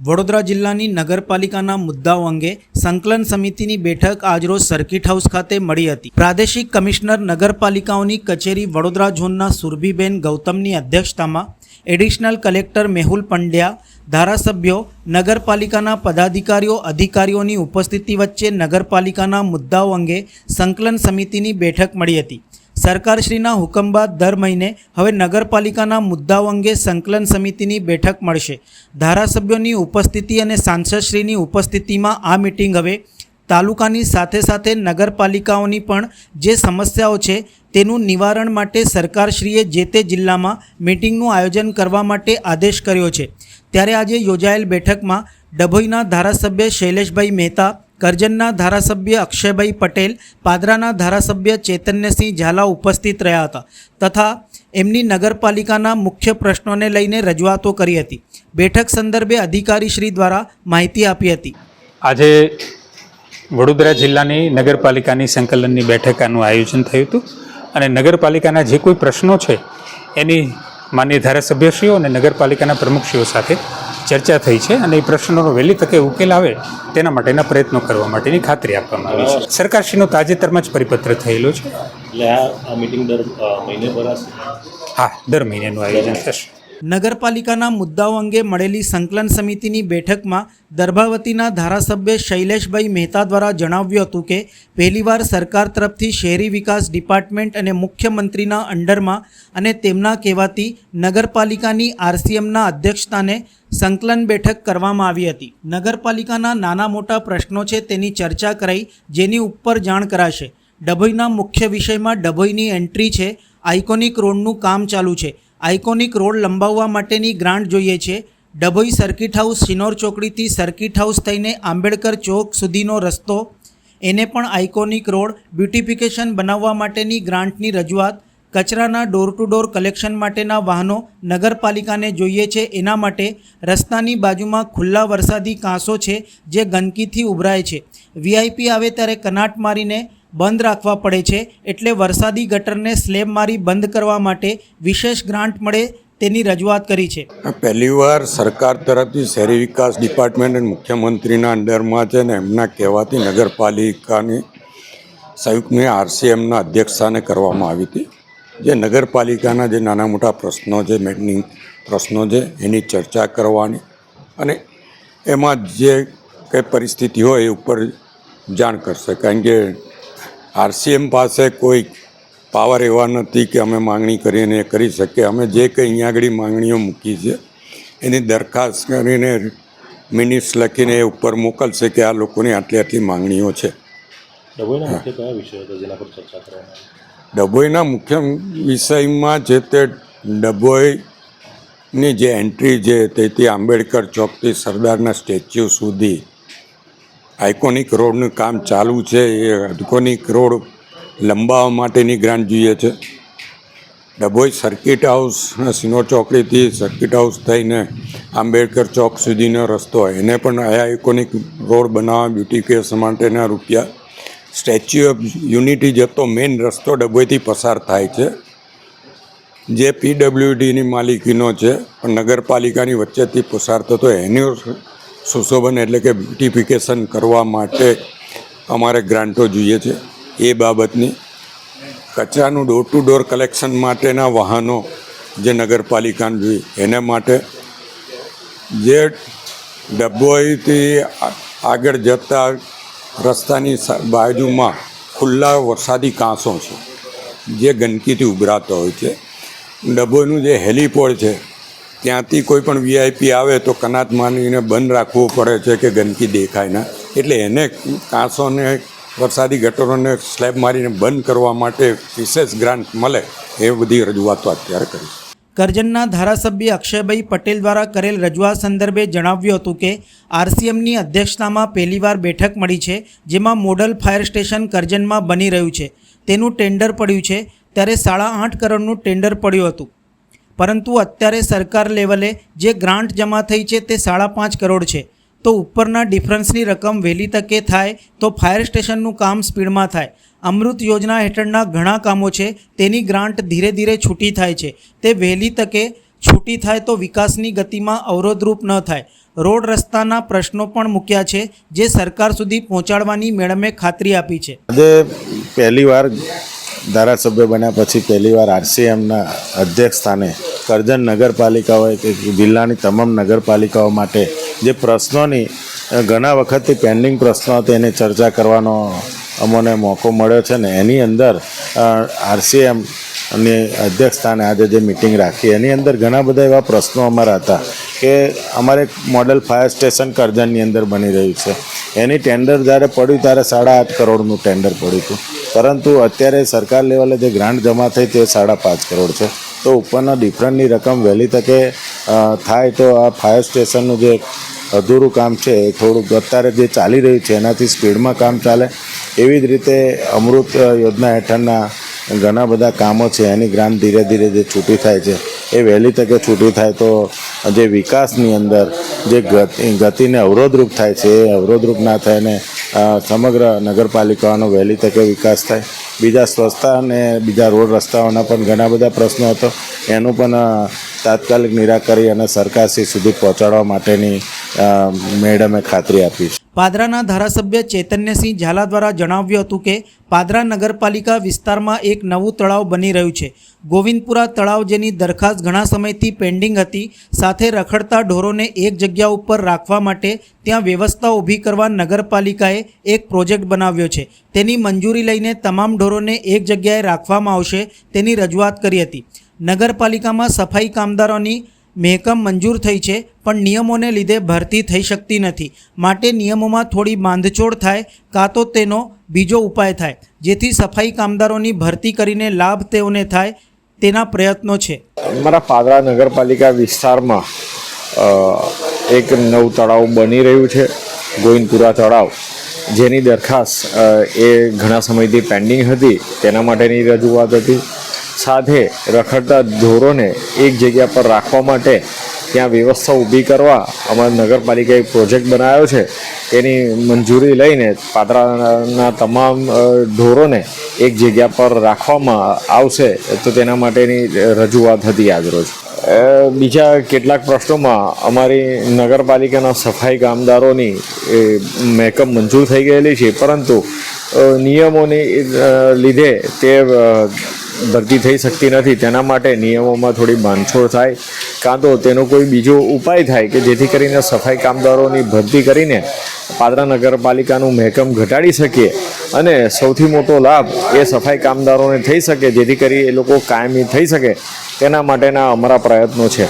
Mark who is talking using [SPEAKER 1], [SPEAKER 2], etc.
[SPEAKER 1] વડોદરા જિલ્લાની નગરપાલિકાના મુદ્દાઓ અંગે સંકલન સમિતિની બેઠક આજરોજ સર્કિટ હાઉસ ખાતે મળી હતી। પ્રાદેશિક કમિશનર નગરપાલિકાઓની કચેરી વડોદરા ઝોનના સુરભીબેન ગૌતમની અધ્યક્ષતામાં એડિશનલ કલેક્ટર મેહુલ પંડ્યા, ધારાસભ્યો, નગરપાલિકાના પદાધિકારીઓ અધિકારીઓની ઉપસ્થિતિ વચ્ચે નગરપાલિકાના મુદ્દાઓ અંગે સંકલન સમિતિની બેઠક મળી હતી। સરકારશ્રીના હુકમ બાદ દર મહિને હવે નગરપાલિકાના મુદ્દાઓ અંગે સંકલન સમિતિની બેઠક મળશે। ધારાસભ્યોની ઉપસ્થિતિ અને સાંસદશ્રીની ઉપસ્થિતિમાં આ મિટિંગ હવે તાલુકાની સાથે સાથે નગરપાલિકાઓની પણ જે સમસ્યાઓ છે તેનું નિવારણ માટે સરકારશ્રીએ જે તે જિલ્લામાં મિટિંગનું આયોજન કરવા માટે આદેશ કર્યો છે। ત્યારે આજે યોજાયેલ બેઠકમાં ડભોઈના ધારાસભ્ય શૈલેષભાઈ મહેતા, કરજણના ધારાસભ્ય અક્ષયભાઈ પટેલ, પાદરાના ધારાસભ્ય ચૈતન્યસિંહ ઝાલા ઉપસ્થિત રહ્યા હતા તથા એમની નગરપાલિકાના મુખ્ય પ્રશ્નોને લઈને રજૂઆતો કરી હતી। બેઠક સંદર્ભે અધિકારીશ્રી દ્વારા માહિતી આપી હતી।
[SPEAKER 2] આજે વડોદરા જિલ્લાની નગરપાલિકાની સંકલનની બેઠકનું આયોજન થયું હતું અને નગરપાલિકાના જે કોઈ પ્રશ્નો છે એની માન્ય ધારાસભ્યશ્રીઓ અને નગરપાલિકાના પ્રમુખશ્રીઓ સાથે ચર્ચા થઈ છે અને એ પ્રશ્નોનો વહેલી તકે ઉકેલ આવે તેના માટેના પ્રયત્નો કરવા માટેની ખાતરી આપવામાં આવી છે। સરકારશ્રીનો તાજેતરમાં જ પરિપત્ર થયેલો છે।
[SPEAKER 3] એટલે આ મીટિંગ દર મહિને ભરાશે?
[SPEAKER 2] હા, દર મહિનેનું આયોજન થશે।
[SPEAKER 1] નગરપાલિકાના મુદ્દાઓ અંગે મળેલી સંકલન સમિતિની બેઠકમાં દર્ભાવતીના ધારાસભ્ય શૈલેષભાઈ મહેતા દ્વારા જણાવ્યું હતું કે પહેલીવાર સરકાર તરફથી શહેરી વિકાસ ડિપાર્ટમેન્ટ અને મુખ્યમંત્રીના અંડરમાં અને તેમના કહેવાથી નગરપાલિકાની આરસીએમના અધ્યક્ષસ્થાને સંકલન બેઠક કરવામાં આવી હતી। નગરપાલિકાના નાના મોટા પ્રશ્નો છે તેની ચર્ચા કરાઈ, જેની ઉપર જાણ કરાશે। ડભોઈના મુખ્ય વિષયમાં ડભોઈની એન્ટ્રી છે, આઇકોનિક રોડનું કામ ચાલુ છે, આઇકોનિક રોડ લંબાવવા માટેની ગ્રાન્ટ જોઈએ છે। ડભોઈ સર્કિટ હાઉસ શિનોર ચોકડીથી સર્કિટ હાઉસ થઈને આંબેડકર ચોક સુધીનો રસ્તો, એને પણ આઇકોનિક રોડ, બ્યુટિફિકેશન બનાવવા માટેની ગ્રાન્ટની રજૂઆત, કચરાના ડોર ટુ ડોર કલેક્શન માટેના વાહનો નગરપાલિકાને જોઈએ છે, એના માટે રસ્તાની બાજુમાં ખુલ્લા વરસાદી કાંસો છે જે ગંદકીથી ઉભરાય છે, વીઆઈપી આવે ત્યારે કનાટ મારીને બંધ રાખવા પડે છે, એટલે વરસાદી ગટરને સ્લેબ મારી બંધ કરવા માટે વિશેષ ગ્રાન્ટ મળે તેની રજૂઆત કરી છે।
[SPEAKER 4] પહેલીવાર સરકાર તરફથી શહેરી વિકાસ ડિપાર્ટમેન્ટ અને મુખ્યમંત્રીના અંડરમાં છે ને એમના કહેવાથી નગરપાલિકાની સંયુક્તની આરસીએમના અધ્યક્ષસ્થાને કરવામાં આવી હતી। જે નગરપાલિકાના જે નાના મોટા પ્રશ્નો છે, મેન્ટેનિંગ પ્રશ્નો છે એની ચર્ચા કરવાની અને એમાં જે કંઈ પરિસ્થિતિ હોય એ ઉપર જાણ કરશે। કારણ કે આરસીએમ પાસે કોઈ પાવર એવા નથી કે અમે માંગણી કરીને કરી શકીએ। અમે જે કંઈ અહીંયા આગળ માંગણીઓ મૂકી છે એની દરખાસ્ત કરીને મિનિટ્સ લખીને એ ઉપર મોકલશે કે આ લોકોની આટલી આટલી માંગણીઓ છે।
[SPEAKER 3] ડભોઈના મુખ્ય કયા વિષયો હતા જેના પર ચર્ચા કરવામાં આવી?
[SPEAKER 4] ડભોઈના મુખ્ય વિષયમાં છે તે ડભોઈની જે એન્ટ્રી છે તેથી આંબેડકર ચોકથી સરદારના સ્ટેચ્યુ સુધી આઇકોનિક રોડનું કામ ચાલુ છે। એ આઇકોનિક રોડ લંબાવવા માટેની ગ્રાન્ટ જોઈએ છે। ડભોઈ સર્કિટ હાઉસ સિનોર ચોકડીથી સર્કિટ હાઉસ થઈને આંબેડકર ચોક સુધીનો રસ્તો એને પણ આઇકોનિક રોડ બનાવવા બ્યુટિફિકેશન માટેના રૂપિયા। સ્ટેચ્યુ ઓફ યુનિટી જતો મેઇન રસ્તો ડભોઈથી પસાર થાય છે જે પીડબ્લ્યુડીની માલિકીનો છે, પણ નગરપાલિકાની વચ્ચેથી પસાર થતો એનું સુશોભન એટલે કે બ્યુટિફિકેશન કરવા માટે અમારે ગ્રાન્ટો જોઈએ છે। એ બાબતની કચરાનું ડોર ટુ ડોર કલેક્શન માટેના વાહનો જે નગરપાલિકાને જોઈએ એના માટે, જે ડભોઈથી આગળ જતા રસ્તાની બાજુમાં ખુલ્લા વરસાદી કાંસો છે જે ગંદકીથી ઉભરાતો હોય છે। ડભોઈનું જે હેલીપોડ છે ત્યાંથી કોઈ પણ વીઆઈપી આવે તો કનાત માનીને બંધ રાખવું પડે છે કે ગંદકી દેખાય ના, એટલે એને કાંસોને વરસાદી ગટરોને સ્લેબ મારીને બંધ કરવા માટે વિશેષ ગ્રાન્ટ મળે એ બધી રજૂઆતો અત્યારે કરી।
[SPEAKER 1] કરજણના ધારાસભ્ય અક્ષયભાઈ પટેલ દ્વારા કરેલ રજૂઆત સંદર્ભે જણાવ્યું હતું કે આરસીએમની અધ્યક્ષતામાં પહેલીવાર બેઠક મળી છે, જેમાં મોડલ ફાયર સ્ટેશન કરજણમાં બની રહ્યું છે તેનું ટેન્ડર પડ્યું છે। ત્યારે 8.5 કરોડનું ટેન્ડર પડ્યું હતું, પરંતુ અત્યારે સરકાર લેવલે જે ગ્રાન્ટ જમા થઈ છે તે 5.5 કરોડ છે। તો ઉપરના ડિફરન્સની રકમ વહેલી તકે થાય તો ફાયર સ્ટેશનનું કામ સ્પીડમાં થાય। અમૃત યોજના હેઠળના ઘણા કામો છે તેની ગ્રાન્ટ ધીરે ધીરે છૂટી થાય છે, તે વહેલી તકે છૂટી થાય તો વિકાસની ગતિમાં અવરોધરૂપ ન થાય। રોડ રસ્તાના પ્રશ્નો પણ મૂક્યા છે, જે સરકાર સુધી પહોંચાડવાની મેડમે ખાતરી આપી છે.
[SPEAKER 5] આજે પહેલીવાર ધારાસભ્ય બન્યા પછી પહેલીવાર આરસીએમના અધ્યક્ષ સ્થાને કરજણ નગરપાલિકાઓએ કે જિલ્લાની તમામ નગરપાલિકાઓ માટે જે પ્રશ્નોની ઘણા વખતથી પેન્ડિંગ પ્રશ્નો હતા એની ચર્ચા કરવાનો અમને મોકો મળ્યો છે ને એની અંદર આરસીએમની અધ્યક્ષ સ્થાને આજે જે મિટિંગ રાખી એની અંદર ઘણા બધા એવા પ્રશ્નો અમારા હતા કે અમારે એક મોડેલ ફાયર સ્ટેશન કરજણની અંદર બની રહ્યું છે, એની ટેન્ડર જ્યારે પડ્યું ત્યારે 8.5 કરોડનું ટેન્ડર પડ્યું હતું, પરંતુ અત્યારે સરકાર લેવલે જે ગ્રાન્ટ જમા થઈ તે 5.5 કરોડ છે. તો ઉપરના ડિફરન્ટની રકમ વહેલી તકે થાય તો આ ફાયર સ્ટેશનનું જે અધૂરું કામ છે એ થોડુંક અત્યારે જે ચાલી રહ્યું છે એનાથી સ્પીડમાં કામ ચાલે. એવી જ રીતે અમૃત યોજના હેઠળના ઘણા બધા કામો છે એની ગ્રાન્ટ ધીરે ધીરે જે છૂટી થાય છે એ વહેલી તકે છૂટી થાય તો જે વિકાસની અંદર જે ગતિને અવરોધરૂપ થાય છે એ અવરોધરૂપ ના થાય ને સમગ્ર નગરપાલિકાઓનો વહેલી તકે વિકાસ થાય. બીજા સ્વચ્છતા અને બીજા રોડ રસ્તાઓના પણ ઘણા બધા પ્રશ્નો હતો, એનું પણ તાત્કાલિક નિરાકરી અને સરકારશ્રી સુધી પહોંચાડવા માટેની મેડમે ખાતરી આપી છે.
[SPEAKER 1] પાદરાના ધારાસભ્ય ચૈતન્યસિંહ ઝાલા દ્વારા જણાવ્યું હતું કે પાદરા નગરપાલિકા વિસ્તારમાં એક નવું તળાવ બની રહ્યું છે. ગોવિંદપુરા તળાવ, જેની દરખાસ્ત ઘણા સમયથી પેન્ડિંગ હતી, સાથે રખડતા ઢોરોને એક જગ્યા ઉપર રાખવા માટે ત્યાં વ્યવસ્થા ઊભી કરવા નગરપાલિકાએ એક પ્રોજેક્ટ બનાવ્યો છે. તેની મંજૂરી લઈને તમામ ઢોરોને એક જગ્યાએ રાખવામાં આવશે તેની રજૂઆત કરી હતી. નગરપાલિકામાં સફાઈ કામદારોની મહેકમ મંજૂર થઈ છે, પણ નિયમોને લીધે ભરતી થઈ શકતી નથી. માટે નિયમોમાં થોડી બાંધછોડ થાય કાં તો તેનો બીજો ઉપાય થાય, જેથી સફાઈ કામદારોની ભરતી કરીને લાભ તેઓને થાય તેના પ્રયત્નો છે.
[SPEAKER 6] અમારા પાદરા નગરપાલિકા વિસ્તારમાં એક નવું તળાવ બની રહ્યું છે, ગોવિંદપુરા તળાવ, જેની દરખાસ્ત એ ઘણા સમયથી પેન્ડિંગ હતી, તેના માટેની રજૂઆત હતી. સાથે રખડતા ઢોરોને એક જગ્યા પર રાખવા માટે ત્યાં વ્યવસ્થા ઊભી કરવા અમારા નગરપાલિકાએ પ્રોજેક્ટ બનાવ્યો છે. તેની મંજૂરી લઈને પાદરાના તમામ ઢોરોને એક જગ્યા પર રાખવામાં આવશે, તો તેના માટેની રજૂઆત હતી આજરોજ. બીજા કેટલાક પ્રશ્નોમાં અમારી નગરપાલિકાના સફાઈ કામદારોની મહેકમ મંજૂર થઈ ગયેલી છે, પરંતુ નિયમોની લીધે તે ભરતી થઈ શકતી નથી. તેના માટે નિયમોમાં થોડી બાંધછોડ થાય કાં તો તેનો કોઈ બીજો ઉપાય થાય કે જેથી કરીને સફાઈ કામદારોની ભરતી કરીને પાદરા નગરપાલિકાનું મહેકમ ઘટાડી શકીએ અને સૌથી મોટો લાભ એ સફાઈ કામદારોને થઈ શકે, જેથી કરી એ લોકો કાયમી થઈ શકે. તેના માટેના અમારા પ્રયત્નો છે.